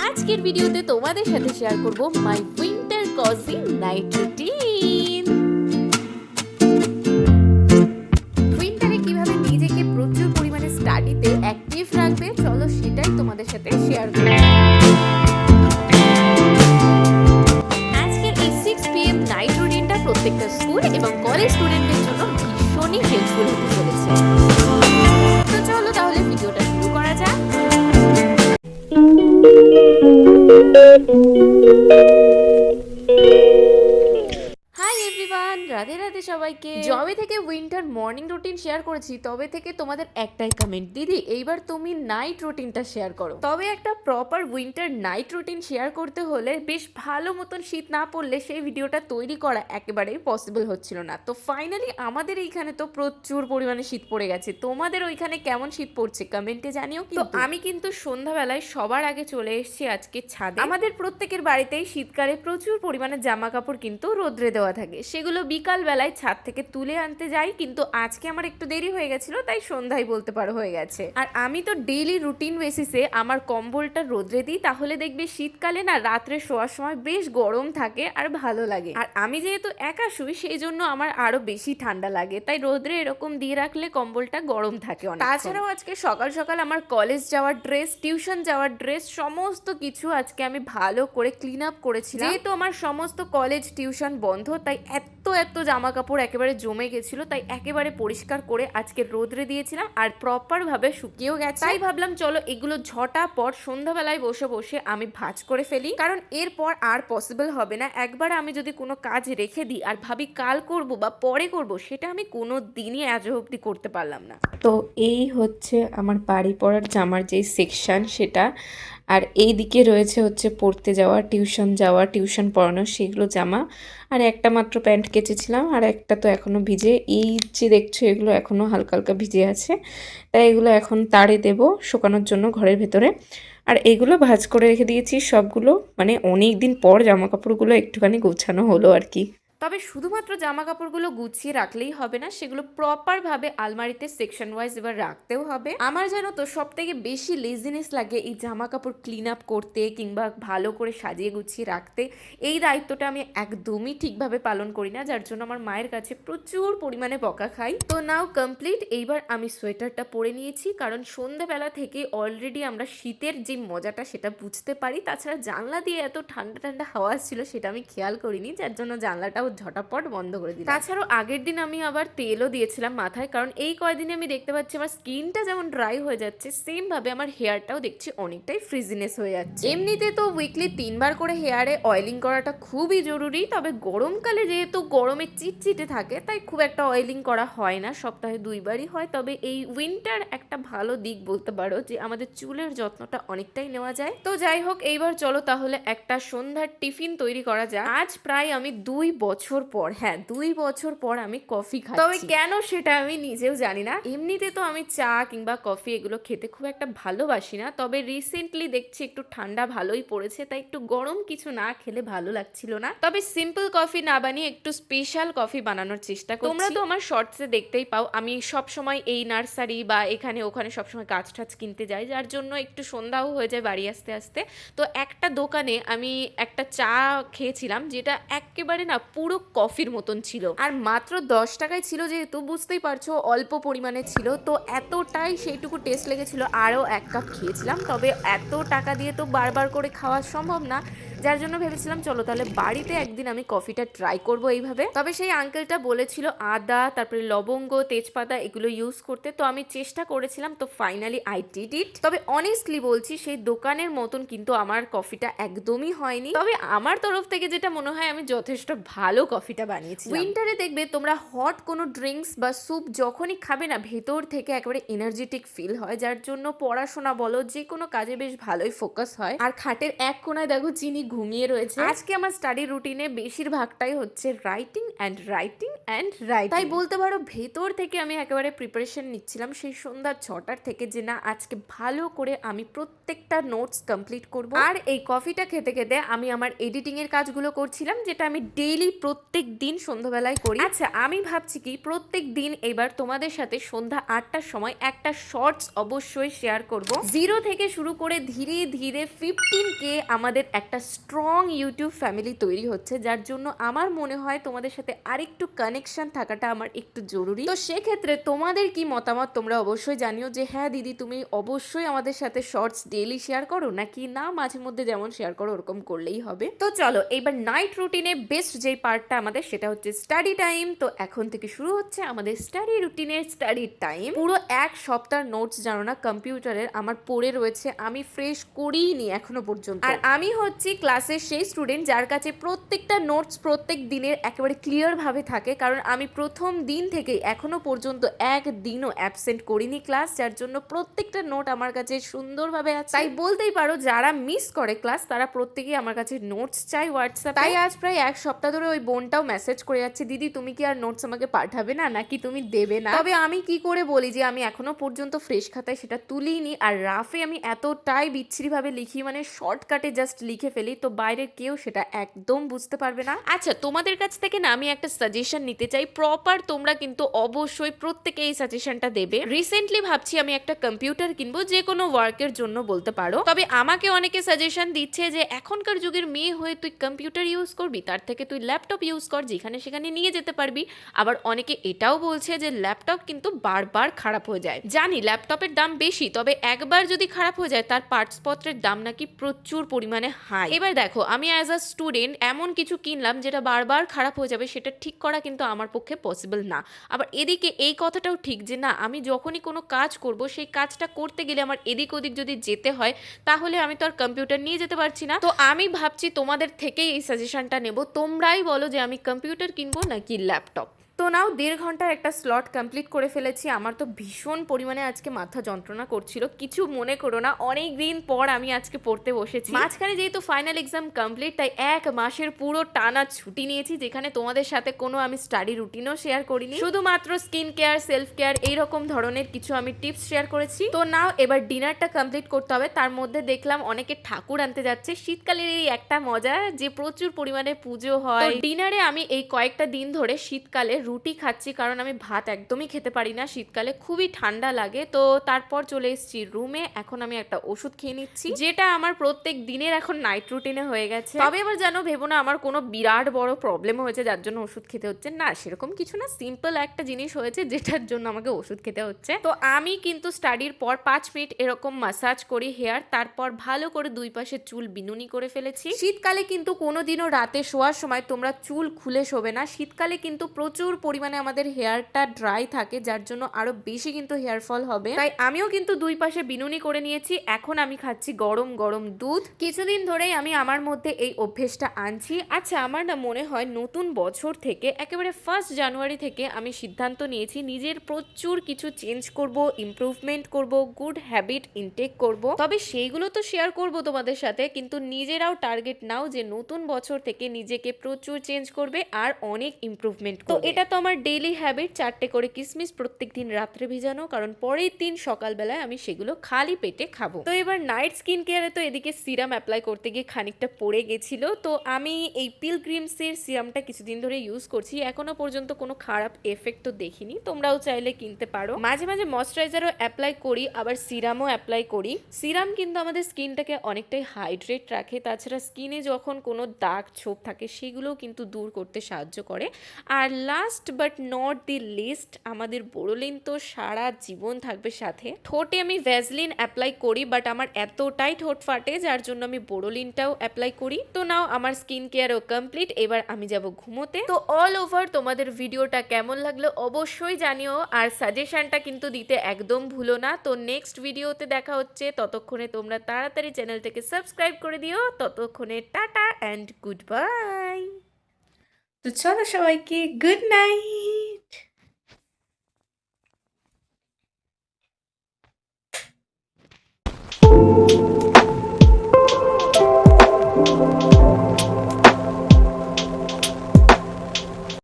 আজকের ভিডিওতে তোমাদের সাথে শেয়ার করব মাই উইন্টার কজি নাইট রুটিন। উইন্টারে কিভাবে নিজেকে প্রচুর পরিমাণে স্টাডিতে অ্যাক্টিভ রাখবে, চলো সেটাই তোমাদের সাথে শেয়ার করব। আজকের এই 6 PM নাইট রুটিনটা প্রত্যেকটা স্কুল এবং কলেজ স্টুডেন্টদের জন্য ভীষণই হেল্পফুল হতে চলেছে। তো চলো তাহলে ভিডিওটা শুরু করা যাক। হাই এভরিওয়ান, রাধে রাধে সবাইকে। যবে থেকে উইন্টার মর্নিং রুটিন শেয়ার করেছি তবে থেকে তোমাদের একটাই কমেন্ট, দিদি এইবার তুমি নাইট রুটিনটা শেয়ার করো। তবে একটা proper winter night routine share করতে হলে বেশ ভালো মতন শীত না পড়লে সেই ভিডিওটা তৈরি করা একেবারেই পসিবল হচ্ছিল না। তো ফাইনালি আমাদের এইখানে তো প্রচুর পরিমাণে শীত পড়ে গেছে। তোমাদের ওইখানে কেমন শীত পড়ছে কমেন্টে জানিও। তো আমি কিন্তু সন্ধ্যাবেলায় সবার আগে চলে এসেছি আজকে ছাদে। আমাদের প্রত্যেকের বাড়িতেই শীতকালে প্রচুর পরিমাণে জামা কাপড় কিন্তু রোদ্রে দেওয়া থাকে, সেগুলো বিকাল বেলায় ছাদ থেকে তুলে আনতে যাই, কিন্তু আজকে আমার একটু দেরি হয়ে গেছিল তাই সন্ধ্যায় বলতে পারো হয়ে গেছে। আর আমি তো ডেইলি রুটিন বেসিসে আমার কম্বলটা রোদ্রে দিই, তাহলে দেখবে শীতকালে না রাত্রে শোয়ার সময় বেশ গরম থাকে আর ভালো লাগে। আর আমি যেহেতু একা শুই সেই জন্য আমার আরো বেশি ঠান্ডা লাগে, তাই রোদ্রে এরকম দিয়ে রাখলে কম্বলটা গরম থাকে অনেক। তাছাড়াও আজকে সকাল সকাল আমার কলেজ যাওয়ার ড্রেস, টিউশন যাওয়ার ড্রেস সমস্ত কিছু আজকে আমি ভালো করে ক্লিন আপ করেছিলাম। যেহেতু আমার সমস্ত কলেজ টিউশন বন্ধ, তাই এত জামা কাপড় একেবারে জমে গেছিল, তাই একেবারে পরিষ্কার করে আজকে রোদ্রে দিয়েছিলাম আর প্রপার ভাবে শুকিয়েও গেছে। তাই ভাবলাম চলো এগুলো ঝটাপট সন্ধ্যাবেলায় বসে বসে আমি ভাঁজ করে ফেলি, কারণ এরপর আর পসিবল হবে না। একবার আমি যদি কোনো কাজ রেখে দিই আর ভাবি কাল করব বা পরে করব, সেটা আমি কোনো দিনই আজ অবধি করতে পারলাম না। তো এই হচ্ছে আমার বাড়ি পড়ার জামার যে সেকশন সেটা, আর এই দিকে রয়েছে হচ্ছে পড়তে যাওয়া, টিউশন পড়ানো সেগুলো জামা। আর একটা মাত্র প্যান্ট কেচেছিলাম, আর একটা তো এখনও ভিজে। এই যে দেখছো এগুলো এখনও হালকা হালকা ভিজে আছে, তাই এগুলো এখন তারে দেব শুকানোর জন্য ঘরের ভেতরে। আর এগুলো ভাঁজ করে রেখে দিয়েছি সবগুলো, মানে অনেক দিন পর জামা কাপড়গুলো একটুখানি গোছানো হলো আর কি। তবে শুধুমাত্র জামা কাপড়গুলো গুছিয়ে রাখলেই হবে না, সেগুলো প্রপারভাবে আলমারিতে সেকশন ওয়াইজ এবার রাখতেও হবে। আমার জানো তো সব থেকে বেশি লেজিনেস লাগে এই জামা কাপড় ক্লিন আপ করতে কিংবা ভালো করে সাজিয়ে গুছিয়ে রাখতে। এই দায়িত্বটা আমি একদমই ঠিকভাবে পালন করি না, যার জন্য আমার মায়ের কাছে প্রচুর পরিমাণে বকা খাই। তো নাও কমপ্লিট। এইবার আমি সোয়েটারটা পরে নিয়েছি, কারণ সন্ধ্যাবেলা থেকে অলরেডি আমরা শীতের যে মজাটা সেটা বুঝতে পারি। তাছাড়া জানলা দিয়ে এত ঠান্ডা ঠান্ডা হাওয়া আসছিল সেটা আমি খেয়াল করিনি, যার জন্য জানলাটাও ঝটাপট বন্ধ করে দিলাম। তাছাড়াও আগের দিন আমি আবার তেলও দিয়েছিলাম মাথায়, কারণ এই কয়দিনে আমি দেখতে পাচ্ছি আমার স্কিনটা যেমন ড্রাই হয়ে যাচ্ছে, সেম ভাবে আমার হেয়ারটাও দেখছি অনেকটাই ফ্রিজিনেস হয়ে যাচ্ছে। এমনিতে তো উইকলি 3বার করে হেয়ারে অয়েলিং করাটা খুবই জরুরি, তবে গরমকালে যেহেতু গরমে চিটচিটে থাকে তাই খুব একটা অয়েলিং করা হয় না, সপ্তাহে 2বারই হয়। তবে এই উইন্টার একটা ভালো দিক বলতে পারো যে আমাদের চুলের যত্নটা অনেকটাই নেওয়া যায়। তো যাই হোক, এইবার চলো তাহলে একটা সন্ধ্যার টিফিন তৈরি করা যায়। আজ প্রায় আমি 2 বছর পর, হ্যাঁ 2 বছর পর আমি কফি খাচ্ছি। তবে কেন সেটা আমি নিজেও জানি না। এমনিতে তো আমি চা কিংবা কফি এগুলো খেতে খুব একটা ভালোবাসি না, তবে রিসেন্টলি দেখছি একটু ঠান্ডা ভালোই পড়েছে, তাই একটু গরম কিছু না খেলে ভালো লাগছিল না। তবে সিম্পল কফি না বানিয়ে একটু স্পেশাল কফি বানানোর চেষ্টা করছি। তোমরা তো আমার শর্টসে দেখতেই পাও আমি সব সময় এই নার্সারি বা এখানে ওখানে সবসময় গাছ টাছ কিনতে যাই, যার জন্য একটু সন্ধ্যাও হয়ে যায় বাড়ি আসতে আসতে। তো একটা দোকানে আমি একটা চা খেয়েছিলাম, যেটা একেবারে না পুরো কফির মতন ছিল, আর মাত্র 10 টাকায় ছিল, যেহেতু বুঝতেই পারছো অল্প পরিমাণে ছিল, তো এতটাই সেইটুকু টেস্ট লেগেছিল। আরও 1 কাপ খেয়েছিলাম, তবে এত টাকা দিয়ে তো বারবার করে খাওয়া সম্ভব না, যার জন্য ভেবেছিলাম চলো তাহলে বাড়িতে একদিন আমি কফিটা ট্রাই করবো এইভাবে। তবে সেই আঙ্কেলটা বলেছিল আদা, তারপরে লবঙ্গ, তেজপাতা এগুলো ইউজ করতে, তো আমি চেষ্টা করেছিলাম, তো ফাইনালি আই ডিড ইট। তবে অনেস্টলি বলছি সেই দোকানের মতন কিন্তু আমার কফিটা একদমই হয়নি, তবে আমার তরফ থেকে যেটা মনে হয় আমি যথেষ্ট ভালো কফিটা বানিয়েছি। উইন্টারে দেখবে তোমরা হট কোনো ড্রিঙ্কস বা স্যুপ যখনই খাবে না, ভেতর থেকে একেবারে এনার্জেটিক ফিল হয়, যার জন্য পড়াশোনা বলো যে কোনো কাজে বেশ ভালোই ফোকাস হয়। আর খাটের এক কোনায় দেখো চিনি ঘুমিয়ে রয়েছে। আজকে আমার স্টাডি রুটিনে বেশিরভাগটাই হচ্ছে writing and writing and writing. তাই বলতে পারো ভেতর থেকে আমি একেবারে প্রিপারেশন নিচ্ছিলাম সেই সন্ধ্যা 6টার থেকে, যে না আজকে ভালো করে আমি প্রত্যেকটা নোটস কমপ্লিট করব। আর এই কফিটা খেতে খেতে আমি আমার এডিটিং এর কাজগুলো করছিলাম, যেটা আমি ডেইলি প্রত্যেক দিন সন্ধ্যাবেলায় করি। আচ্ছা, আমি ভাবছি কি প্রত্যেক দিন এবার তোমাদের সাথে সন্ধ্যা 8টার সময় একটা শর্টস অবশ্যই শেয়ার করব। 0 থেকে শুরু করে ধীরে ধীরে 15K আমাদের একটা স্ট্রং ইউটিউব ফ্যামিলি তৈরি হচ্ছে, যার জন্য আমার মনে হয় তোমাদের সাথে আরেকটু কানেকশন থাকাটা আমার একটু জরুরি। তো সেক্ষেত্রে তোমাদের কি মতামত তোমরা অবশ্যই জানিও, যে হ্যাঁ দিদি তুমি অবশ্যই আমাদের সাথে শর্টস ডেইলি শেয়ার করো, নাকি না মাঝে মধ্যে যেমন শেয়ার করো ওরকম করলেই হবে। তো চলো এইবার নাইট রুটিনে বেস্ট যেই পার্টটা আমাদের, সেটা হচ্ছে স্টাডি টাইম। তো এখন থেকে শুরু হচ্ছে আমাদের স্টাডি রুটিনের স্টাডি টাইম। পুরো এক সপ্তাহ নোটস জানো না কম্পিউটারের আমার পড়ে রয়েছে, আমি ফ্রেশ করিনি এখনো পর্যন্ত। আর আমি হচ্ছি ক্লাসের সেই স্টুডেন্ট যার কাছে প্রত্যেকটা নোটস প্রত্যেক দিনের একেবারে ক্লিয়ার ভাবে থাকে, কারণ আমি প্রথম দিন থেকে এখনো পর্যন্ত একদিনও অ্যাবসেন্ট করিনি ক্লাস, যার জন্য প্রত্যেকটা নোট আমার কাছে সুন্দরভাবে আছে। তাই বলতেই পারো যারা মিস করে ক্লাস তারা প্রত্যেকেই আমার কাছে নোটস চাই হোয়াটসঅ্যাপে। তাই আজ প্রায় এক সপ্তাহ ধরে ওই বোনটাও মেসেজ করে যাচ্ছে, দিদি তুমি কি আর নোটস আমাকে পাঠাবে না, নাকি তুমি দেবে না। তবে আমি কি করে বলি যে আমি এখনো পর্যন্ত ফ্রেশ খাতায় সেটা তুলিনি, আর রাফে আমি এতটাই বিচ্ছিরি ভাবে লিখি, মানে শর্টকাটে জাস্ট লিখে ফেলি, তো বাইরের কেউ সেটা একদম বুঝতে পারবে না। আচ্ছা, তোমাদের কাছ থেকে না আমি একটা সাজেশন নিতে চাই প্রপার, তোমরা কিন্তু অবশ্যই প্রত্যেকে এই সাজেশনটা দেবে। রিসেন্টলি ভাবছি আমি একটা কম্পিউটার কিনবো, যে কোনো ওয়ার্কের জন্য বলতে পারো। তবে আমাকে অনেকে সাজেশন দিচ্ছে যে এখনকার যুগের মেয়ে হয়ে তুই কম্পিউটার ইউজ করবি, তার থেকে তুই ল্যাপটপ ইউজ কর, যেখানে সেখানে নিয়ে যেতে পারবি। আবার অনেকে এটাও বলছে যে ল্যাপটপ কিন্তু বারবার খারাপ হয়ে যায়। জানি ল্যাপটপের দাম বেশি, তবে একবার যদি খারাপ হয়ে যায় তার পার্টস পত্রের দাম নাকি প্রচুর পরিমাণে হাই। এবার দেখো আমি অ্যাজ আ স্টুডেন্ট এমন কিছু কিনলাম যেটা বারবার খারাপ হয়ে যাবে, সেটা ঠিক করা কিন্তু আমার পক্ষে পসিবল না। আবার এদিকে এই কথাটাও ঠিক যে না আমি যখনই কোনো কাজ করব সেই কাজটা করতে গেলে আমার এদিক ওদিক যদি যেতে হয়, তাহলে আমি তো আর কম্পিউটার নিয়ে যেতে পারছি না। তো আমি ভাবছি তোমাদের থেকেই এই সাজেশনটা নেব, তোমরাই বলো যে আমি কম্পিউটার কিনবো নাকি ল্যাপটপ। তো নাও 1.5 ঘন্টার একটা স্লট কমপ্লিট করে ফেলেছি। আমার তো ভীষণ পরিমাণে আজকে মাথা যন্ত্রণা করছিল, কিছু মনে করো না, অনেক দিন পর আমি আজকে পড়তে বসেছি। মাঝখানে যেহেতু ফাইনাল এক্সাম কমপ্লিট, তাই 1 মাসের পুরো টানা ছুটি নিয়েছি, যেখানে তোমাদের সাথে কোনো আমি স্টাডি রুটিনও শেয়ার করিনি, শুধুমাত্র স্কিন কেয়ার, সেলফ কেয়ার এইরকম ধরনের কিছু আমি টিপস শেয়ার করেছি। তো নাও এবার ডিনারটা কমপ্লিট করতে হবে। তার মধ্যে দেখলাম অনেকে ঠাকুর আনতে যাচ্ছে। শীতকালের এই একটা মজা যে প্রচুর পরিমাণে পুজো হয়। ডিনারে আমি এই কয়েকটা দিন ধরে শীতকালে রুটি খাচ্ছি, কারণ আমি ভাত একদমই খেতে পারি না, শীতকালে খুবই ঠান্ডা লাগে। তো তারপর চলে এসেছি রুমে, এখন আমি একটা ওষুধ খেয়ে নিচ্ছি, যেটা আমার প্রত্যেক দিনের এখন নাইট রুটিনে হয়ে গেছে। তবে এবার জানো ভেবো না আমার কোনো বিরাট বড় প্রবলেম হয়েছে যার জন্য ওষুধ খেতে হচ্ছে, না সেরকম কিছু না, সিম্পল একটা জিনিস হয়েছে যেটার জন্য আমাকে ওষুধ খেতে হচ্ছে। তো আমি কিন্তু স্টাডির পর 5 মিনিট এরকম মাসাজ করি হেয়ার, তারপর ভালো করে দুই পাশে চুল বিনুনি করে ফেলেছি। শীতকালে কিন্তু কোনোদিনও রাতে শোয়ার সময় তোমরা চুল খুলে শোবে না, শীতকালে কিন্তু প্রচুর পরিমাণে আমাদের হেয়ারটা ড্রাই থাকে, যার জন্য আরো বেশি কিন্তু হেয়ার ফল হবে। তাই আমিও কিন্তু দুই পাশে বিনুনি করে নিয়েছি। এখন আমি খাচ্ছি গরম গরম দুধ। কিছুদিন ধরেই আমি আমার মধ্যে এই অভ্যেসটা আনছি। আচ্ছা, আমার না মনে হয় নতুন বছর থেকে একেবারে 1 জানুয়ারি থেকে আমি সিদ্ধান্ত নিয়েছি নিজের প্রচুর কিছু চেঞ্জ করব, ইমপ্রুভমেন্ট করব, গুড হ্যাবিট ইনটেক করব। তবে সেইগুলো তো শেয়ার করব তোমাদের সাথে, কিন্তু নিজেরাও টার্গেট নাও যে নতুন বছর থেকে নিজেকে প্রচুর চেঞ্জ করবে আর অনেক ইমপ্রুভমেন্ট করবে। তো এটা তো আমার ডেইলি হ্যাবিট, 4টে করে কিসমিস প্রত্যেক দিন রাত্রে ভিজানো, কারণ পরের দিন সকালবেলায় আমি সেগুলো খালি পেটে খাবো। তো এবার নাইট স্কিন কেয়ারে তো এদিকে সিরাম অ্যাপ্লাই করতে গিয়ে খানিকটা পড়ে গেছিল, তো আমি এই পিলগ্রিমসের সিরামটা কিছুদিন ধরে ইউজ করছি, এখনো পর্যন্ত কোনো খারাপ এফেক্ট তো দেখিনি, তোমরাও চাইলে কিনতে পারো। মাঝে মাঝে ময়শ্চারাইজারও অ্যাপ্লাই করি, আবার সিরামও অ্যাপ্লাই করি। সিরাম কিন্তু আমাদের স্কিনটাকে অনেকটাই হাইড্রেট রাখে, তাছাড়া স্কিনে যখন কোনো দাগ ছোপ থাকে সেগুলোও কিন্তু দূর করতে সাহায্য করে। আর last but not the least, আমাদের বোরোলিন তো সারা জীবন থাকবে সাথে। ঠোঁটে আমি ভ্যাসলিন অ্যাপ্লাই করি, বাট আমার এতটাই ঠোঁট ফাটে যার জন্য আমি বোরোলিনটাও অ্যাপ্লাই করি। তো নাও আমার স্কিন কেয়ারও কমপ্লিট, এবার আমি যাব ঘুমোতে। তো অল ওভার তোমাদের ভিডিওটা কেমন লাগলো অবশ্যই জানিও, আর সাজেশনটা কিন্তু দিতে একদম ভুলো না। তো নেক্সট ভিডিওতে দেখা হচ্ছে, ততক্ষণে তোমরা তাড়াতাড়ি চ্যানেলটাকে সাবস্ক্রাইব করে দিও। ততক্ষণে টাটা অ্যান্ড গুড বাই। তো চলো সবাইকে গুড নাইট।